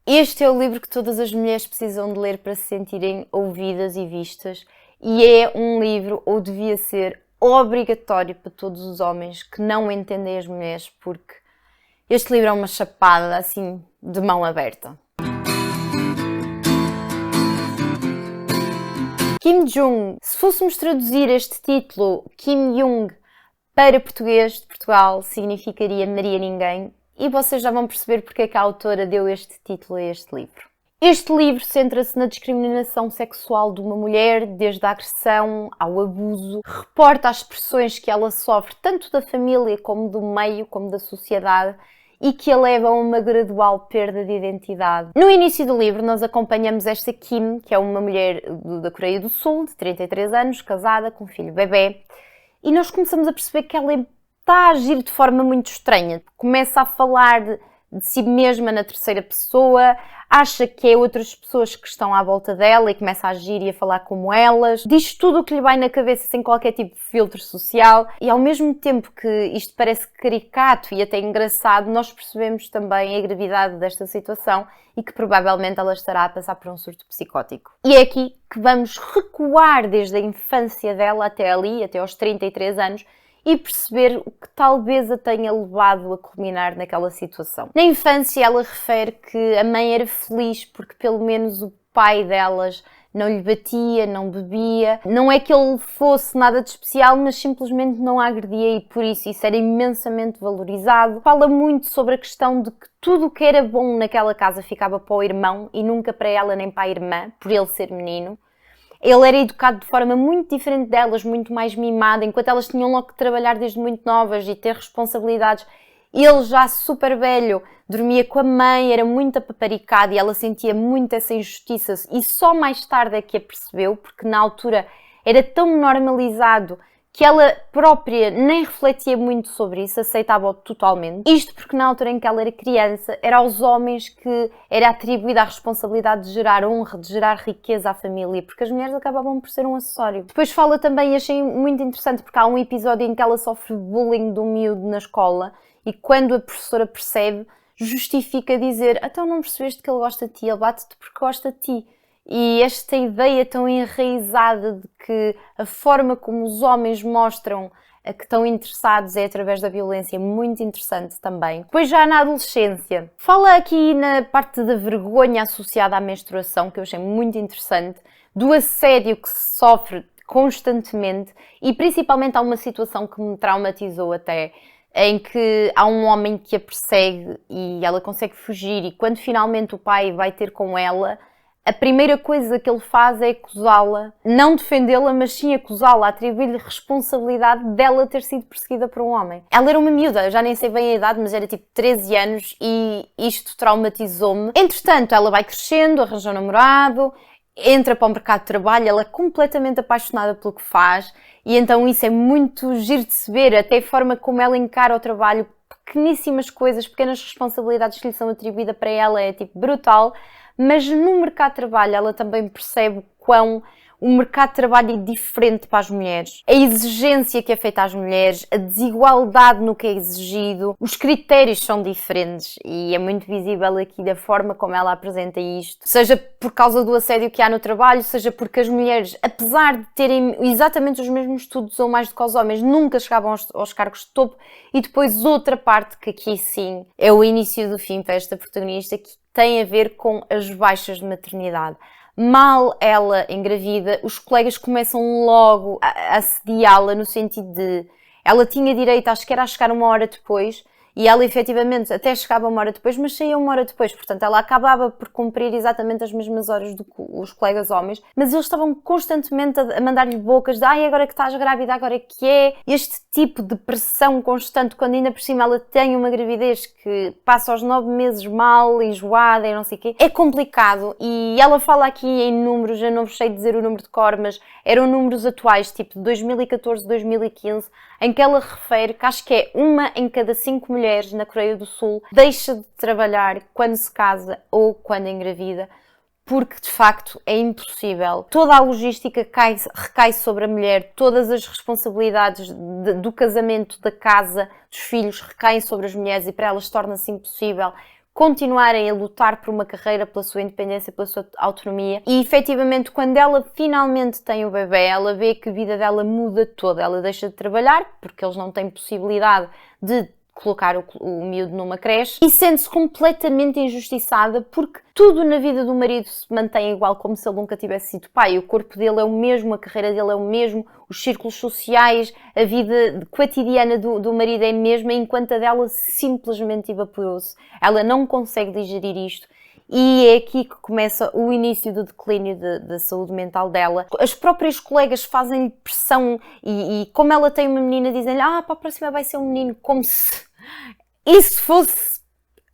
Este é o livro que todas as mulheres precisam de ler para se sentirem ouvidas e vistas, e é um livro, ou devia ser, obrigatório para todos os homens que não entendem as mulheres, porque este livro é uma chapada, assim, de mão aberta. Kim Jung. Se fôssemos traduzir este título, Kim Jung, para português de Portugal, significaria Maria Ninguém, e vocês já vão perceber porque é que a autora deu este título a este livro. Este livro centra-se na discriminação sexual de uma mulher, desde a agressão ao abuso, reporta as pressões que ela sofre tanto da família como do meio, como da sociedade, e que a levam a uma gradual perda de identidade. No início do livro nós acompanhamos esta Kim, que é uma mulher da Coreia do Sul, de 33 anos, casada, com um filho bebê, e nós começamos a perceber que ela está a agir de forma muito estranha. Começa a falar de si mesma na terceira pessoa, acha que é outras pessoas que estão à volta dela e começa a agir e a falar como elas. Diz tudo o que lhe vai na cabeça sem qualquer tipo de filtro social e ao mesmo tempo que isto parece caricato e até engraçado, nós percebemos também a gravidade desta situação e que provavelmente ela estará a passar por um surto psicótico. E é aqui que vamos recuar desde a infância dela até ali, até aos 33 anos, e perceber o que talvez a tenha levado a culminar naquela situação. Na infância ela refere que a mãe era feliz porque pelo menos o pai delas não lhe batia, não bebia. Não é que ele fosse nada de especial, mas simplesmente não a agredia e por isso era imensamente valorizado. Fala muito sobre a questão de que tudo o que era bom naquela casa ficava para o irmão e nunca para ela nem para a irmã, por ele ser menino. Ele era educado de forma muito diferente delas, muito mais mimado, enquanto elas tinham logo que trabalhar desde muito novas e ter responsabilidades. Ele já super velho, dormia com a mãe, era muito apaparicado e ela sentia muito essa injustiça e só mais tarde é que a percebeu, porque na altura era tão normalizado que ela própria nem refletia muito sobre isso, aceitava-o totalmente. Isto porque na altura em que ela era criança, era aos homens que era atribuída a responsabilidade de gerar honra, de gerar riqueza à família, porque as mulheres acabavam por ser um acessório. Depois fala também, achei muito interessante, porque há um episódio em que ela sofre bullying de um miúdo na escola e quando a professora percebe, justifica dizer: então não percebeste que ele gosta de ti, ele bate-te porque gosta de ti. E esta ideia tão enraizada de que a forma como os homens mostram que estão interessados é através da violência, muito interessante também. Depois já na adolescência, fala aqui na parte da vergonha associada à menstruação, que eu achei muito interessante, do assédio que se sofre constantemente e principalmente há uma situação que me traumatizou até, em que há um homem que a persegue e ela consegue fugir e quando finalmente o pai vai ter com ela, a primeira coisa que ele faz é acusá-la, não defendê-la, mas sim acusá-la, atribuir-lhe responsabilidade dela ter sido perseguida por um homem. Ela era uma miúda, já nem sei bem a idade, mas era tipo 13 anos e isto traumatizou-me. Entretanto, ela vai crescendo, arranja um namorado, entra para o mercado de trabalho, ela é completamente apaixonada pelo que faz e então isso é muito giro de se ver, até a forma como ela encara o trabalho, pequeníssimas coisas, pequenas responsabilidades que lhe são atribuídas para ela é tipo brutal. Mas no mercado de trabalho ela também percebe quão o mercado de trabalho é diferente para as mulheres. A exigência que é feita às mulheres, a desigualdade no que é exigido, os critérios são diferentes e é muito visível aqui da forma como ela apresenta isto. Seja por causa do assédio que há no trabalho, seja porque as mulheres, apesar de terem exatamente os mesmos estudos ou mais do que os homens, nunca chegavam aos cargos de topo. E depois outra parte que aqui sim é o início do fim para esta protagonista, que tem a ver com as baixas de maternidade. Mal ela engravida, os colegas começam logo a assediá-la no sentido de ela tinha direito, acho que era a chegar uma hora depois e ela efetivamente até chegava uma hora depois, mas saía uma hora depois, portanto ela acabava por cumprir exatamente as mesmas horas do que os colegas homens, mas eles estavam constantemente a mandar-lhe bocas de ai, agora que estás grávida, agora que é, este tipo de pressão constante, quando ainda por cima ela tem uma gravidez que passa aos 9 meses mal, enjoada e não sei o quê, é complicado e ela fala aqui em números, eu não vos sei dizer o número de cor, mas eram números atuais, tipo de 2014, 2015, em que ela refere que acho que é 1 em cada 5 mulheres na Coreia do Sul deixa de trabalhar quando se casa ou quando engravida, porque de facto é impossível. Toda a logística recai sobre a mulher, todas as responsabilidades do casamento, da casa, dos filhos recaem sobre as mulheres e para elas torna-se impossível continuarem a lutar por uma carreira, pela sua independência, pela sua autonomia. E efetivamente, quando ela finalmente tem o bebê, ela vê que a vida dela muda toda. Ela deixa de trabalhar, porque eles não têm possibilidade de colocar o miúdo numa creche, e sente-se completamente injustiçada porque tudo na vida do marido se mantém igual, como se ele nunca tivesse sido pai. O corpo dele é o mesmo, a carreira dele é o mesmo, os círculos sociais, a vida cotidiana do marido é a mesma, enquanto a dela simplesmente evaporou-se. Ela não consegue digerir isto. E é aqui que começa o início do declínio da saúde mental dela. As próprias colegas fazem-lhe pressão e como ela tem uma menina, dizem-lhe para a próxima vai ser um menino, como se isso fosse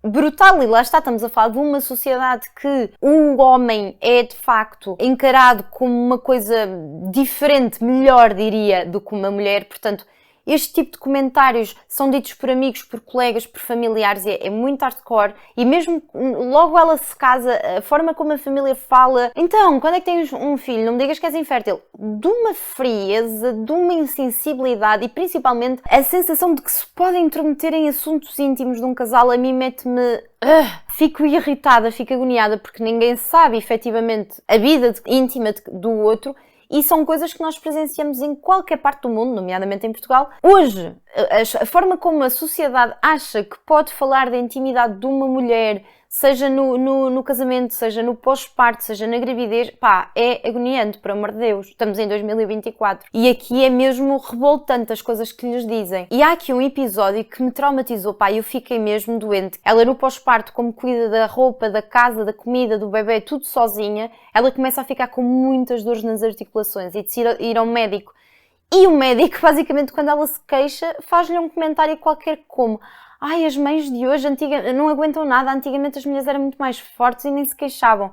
brutal. E lá está, estamos a falar de uma sociedade que o homem é de facto encarado como uma coisa diferente, melhor diria, do que uma mulher. Portanto, este tipo de comentários são ditos por amigos, por colegas, por familiares, é muito hardcore. E mesmo logo ela se casa, a forma como a família fala, então, quando é que tens um filho? Não me digas que és infértil. De uma frieza, de uma insensibilidade e principalmente a sensação de que se pode intrometer em assuntos íntimos de um casal, a mim mete-me... Fico irritada, fico agoniada, porque ninguém sabe efetivamente a vida íntima do outro. E são coisas que nós presenciamos em qualquer parte do mundo, nomeadamente em Portugal. Hoje, a forma como a sociedade acha que pode falar da intimidade de uma mulher, seja no casamento, seja no pós-parto, seja na gravidez, é agoniante, por amor de Deus. Estamos em 2024. E aqui é mesmo revoltante as coisas que lhes dizem. E há aqui um episódio que me traumatizou, eu fiquei mesmo doente. Ela no pós-parto, como cuida da roupa, da casa, da comida, do bebê, tudo sozinha, ela começa a ficar com muitas dores nas articulações e decide ir ao médico. E o médico, basicamente, quando ela se queixa, faz-lhe um comentário qualquer como: as mães de hoje não aguentam nada, antigamente as mulheres eram muito mais fortes e nem se queixavam.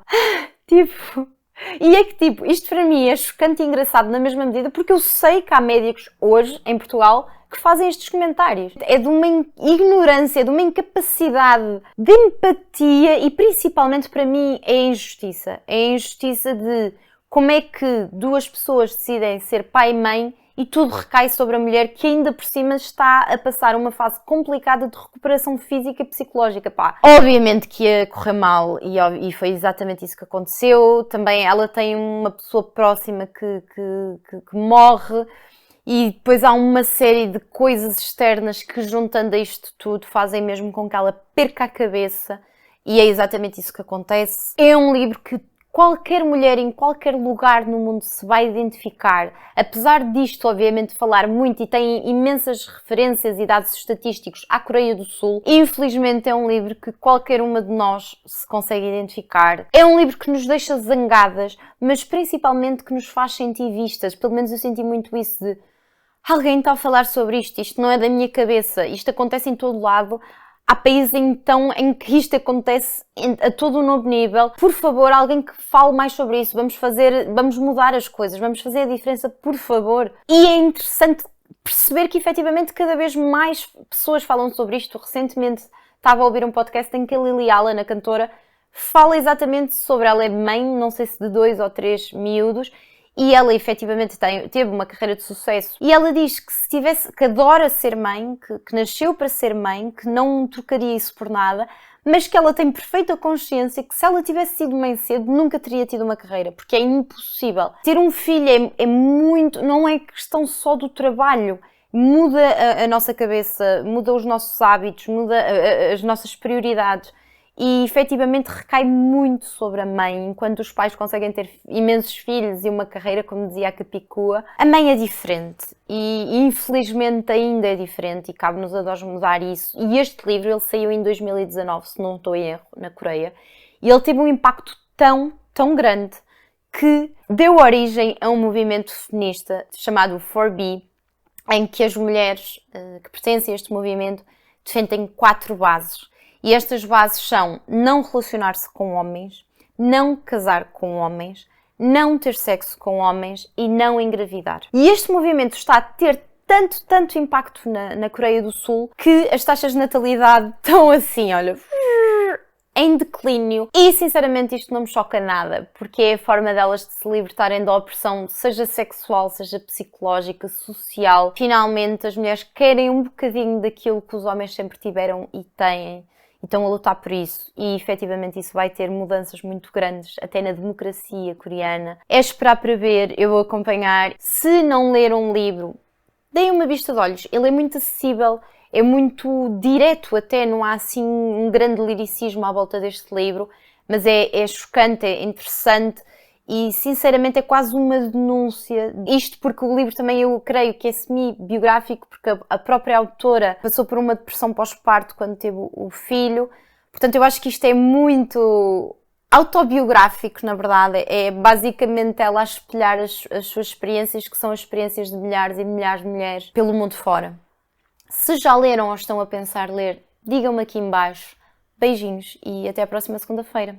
E é que isto para mim é chocante e engraçado na mesma medida, porque eu sei que há médicos hoje, em Portugal, que fazem estes comentários. É de uma ignorância, de uma incapacidade de empatia e principalmente para mim é a injustiça. É a injustiça de como é que duas pessoas decidem ser pai e mãe e tudo recai sobre a mulher, que ainda por cima está a passar uma fase complicada de recuperação física e psicológica. Obviamente que ia correr mal e foi exatamente isso que aconteceu. Também ela tem uma pessoa próxima que morre e depois há uma série de coisas externas que, juntando a isto tudo, fazem mesmo com que ela perca a cabeça, e é exatamente isso que acontece. É um livro que qualquer mulher em qualquer lugar no mundo se vai identificar. Apesar disto, obviamente, falar muito e tem imensas referências e dados estatísticos à Coreia do Sul, infelizmente é um livro que qualquer uma de nós se consegue identificar. É um livro que nos deixa zangadas, mas principalmente que nos faz sentir vistas. Pelo menos eu senti muito isso de: alguém está a falar sobre isto não é da minha cabeça, isto acontece em todo lado. Há países então em que isto acontece a todo um novo nível. Por favor, alguém que fale mais sobre isso. Vamos mudar as coisas, vamos fazer a diferença, por favor. E é interessante perceber que efetivamente cada vez mais pessoas falam sobre isto. Recentemente estava a ouvir um podcast em que a Lily Allen, a cantora, fala exatamente sobre... Ela é mãe, não sei se de 2 ou 3 miúdos, e ela efetivamente teve uma carreira de sucesso. E ela diz que adora ser mãe, que nasceu para ser mãe, que não trocaria isso por nada, mas que ela tem perfeita consciência que se ela tivesse sido mãe cedo, nunca teria tido uma carreira, porque é impossível. Ter um filho é muito... Não é questão só do trabalho. Muda a nossa cabeça, muda os nossos hábitos, muda as nossas prioridades. E efetivamente recai muito sobre a mãe. Enquanto os pais conseguem ter imensos filhos e uma carreira, como dizia a Capicua, a mãe é diferente e infelizmente ainda é diferente, e cabe-nos a nós mudar isso. E este livro, ele saiu em 2019, se não estou em erro, na Coreia, e ele teve um impacto tão grande que deu origem a um movimento feminista chamado 4B, em que as mulheres que pertencem a este movimento defendem 4 bases. E estas bases são: não relacionar-se com homens, não casar com homens, não ter sexo com homens e não engravidar. E este movimento está a ter tanto impacto na Coreia do Sul que as taxas de natalidade estão assim, olha, em declínio. E sinceramente isto não me choca nada, porque é a forma delas de se libertarem da opressão, seja sexual, seja psicológica, social. Finalmente as mulheres querem um bocadinho daquilo que os homens sempre tiveram e têm. e estão a lutar por isso, e efetivamente isso vai ter mudanças muito grandes, até na democracia coreana. É esperar para ver, eu vou acompanhar. Se não leram um livro, deem uma vista de olhos, ele é muito acessível, é muito direto até, não há assim um grande liricismo à volta deste livro, mas é chocante, é interessante e sinceramente é quase uma denúncia. Isto porque o livro também eu creio que é semi-biográfico, porque a própria autora passou por uma depressão pós-parto quando teve o filho, portanto eu acho que isto é muito autobiográfico, na verdade, é basicamente ela a espelhar as suas experiências, que são as experiências de milhares e milhares de mulheres pelo mundo fora. Se já leram ou estão a pensar ler, digam-me aqui em baixo. Beijinhos e até a próxima segunda-feira.